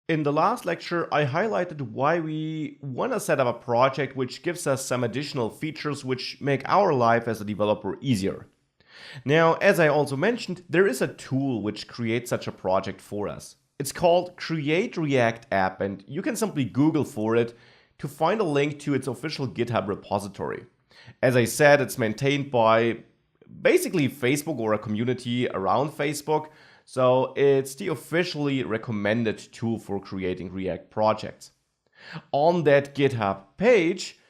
In the last lecture, I highlighted why we want to set up a project which gives us some additional features which make our life as a developer easier. Now, as I also mentioned, there is a tool which creates such a project for us. It's called Create React App, and you can simply Google for it to find a link to its official GitHub repository. As I said, it's maintained by basically Facebook or a community around Facebook, so it's the officially recommended tool for creating React projects. On that GitHub page,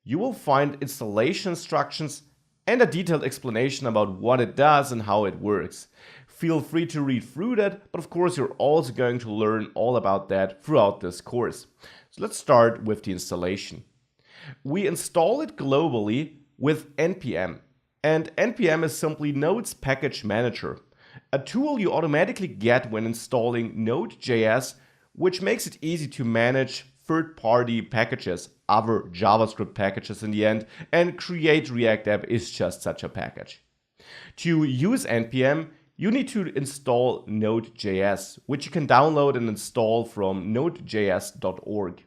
you will find installation instructions and a detailed explanation about what it does and how it works. Feel free to read through that, but of course you're also going to learn all about that throughout this course. So let's start with the installation. We install it globally with npm, and npm is simply Node's package manager, a tool you automatically get when installing Node.js, which makes it easy to manage third-party packages, other JavaScript packages in the end, and Create React App is just such a package. To use npm, you need to install Node.js, which you can download and install from nodejs.org.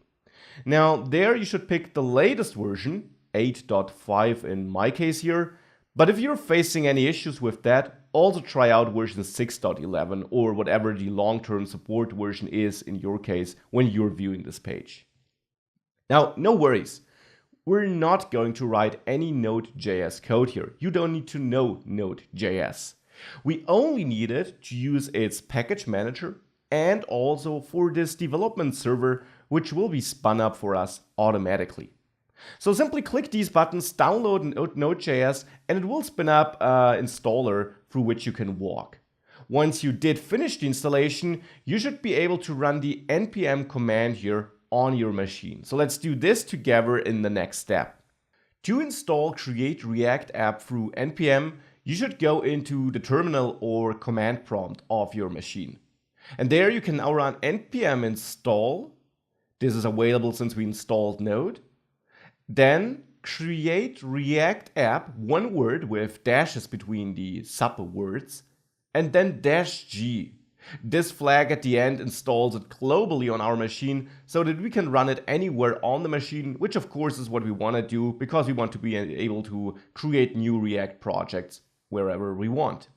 Now, there you should pick the latest version, 8.5 in my case here, but if you're facing any issues with that, also try out version 6.11 or whatever the long-term support version is in your case when you're viewing this page. Now, no worries. We're not going to write any Node.js code here. You don't need to know Node.js. We only need it to use its package manager and also for this development server, which will be spun up for us automatically. So simply click these buttons, download Node.js, and it will spin up an installer through which you can walk. Once you did finish the installation, you should be able to run the npm command here on your machine. So let's do this together in the next step. To install Create React App through npm, you should go into the terminal or command prompt of your machine. And there you can now run npm install. This is available since we installed Node. Then Create React App, one word with dashes between the sub-words, and then -g. This flag at the end installs it globally on our machine so that we can run it anywhere on the machine, which of course is what we want to do because we want to be able to create new React projects wherever we want.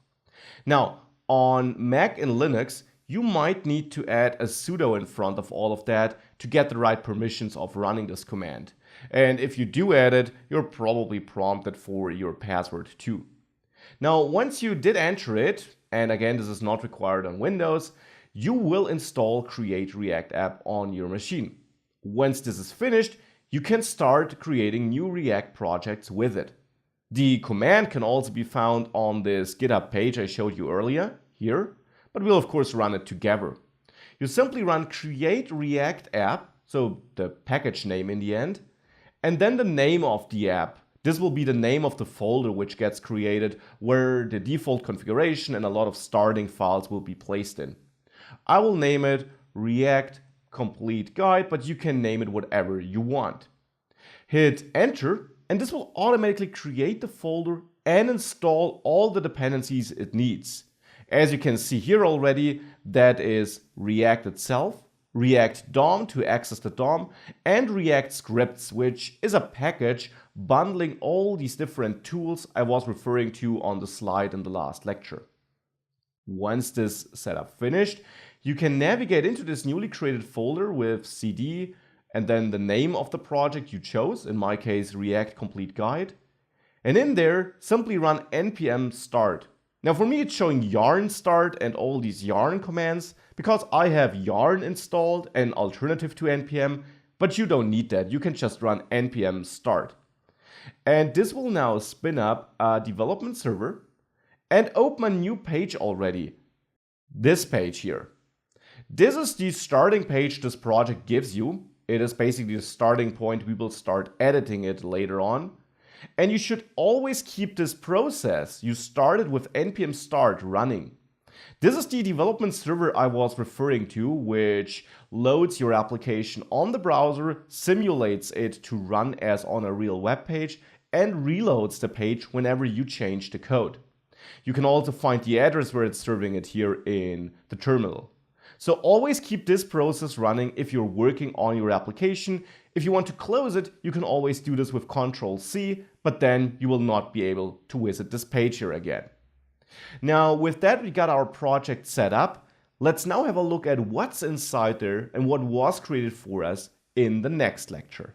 Now, on Mac and Linux, you might need to add a sudo in front of all of that to get the right permissions of running this command. And if you do add it, you're probably prompted for your password too. Now, once you did enter it, and again, this is not required on Windows, you will install Create React App on your machine. Once this is finished, you can start creating new React projects with it. The command can also be found on this GitHub page I showed you earlier, here, but we'll of course run it together. You simply run Create React App, so the package name in the end, and then the name of the app. This will be the name of the folder which gets created, where the default configuration and a lot of starting files will be placed in. I will name it React Complete Guide, but you can name it whatever you want. Hit enter, and this will automatically create the folder and install all the dependencies it needs. As you can see here already, that is React itself, React DOM to access the DOM, and React Scripts, which is a package bundling all these different tools I was referring to on the slide in the last lecture. Once this setup finished, you can navigate into this newly created folder with cd and then the name of the project you chose, in my case React Complete Guide, and in there simply run npm start. Now for me it's showing yarn start and all these yarn commands because I have yarn installed, an alternative to npm, but you don't need that. You can just run npm start. And this will now spin up a development server and open a new page already. This page here. This is the starting page this project gives you. It is basically the starting point. We will start editing it later on. And you should always keep this process you started with npm start running. This is the development server I was referring to, which loads your application on the browser, simulates it to run as on a real web page, and reloads the page whenever you change the code. You can also find the address where it's serving it here in the terminal. So always keep this process running if you're working on your application. If you want to close it, you can always do this with Ctrl+C, but then you will not be able to visit this page here again. Now, with that, we got our project set up. Let's now have a look at what's inside there and what was created for us in the next lecture.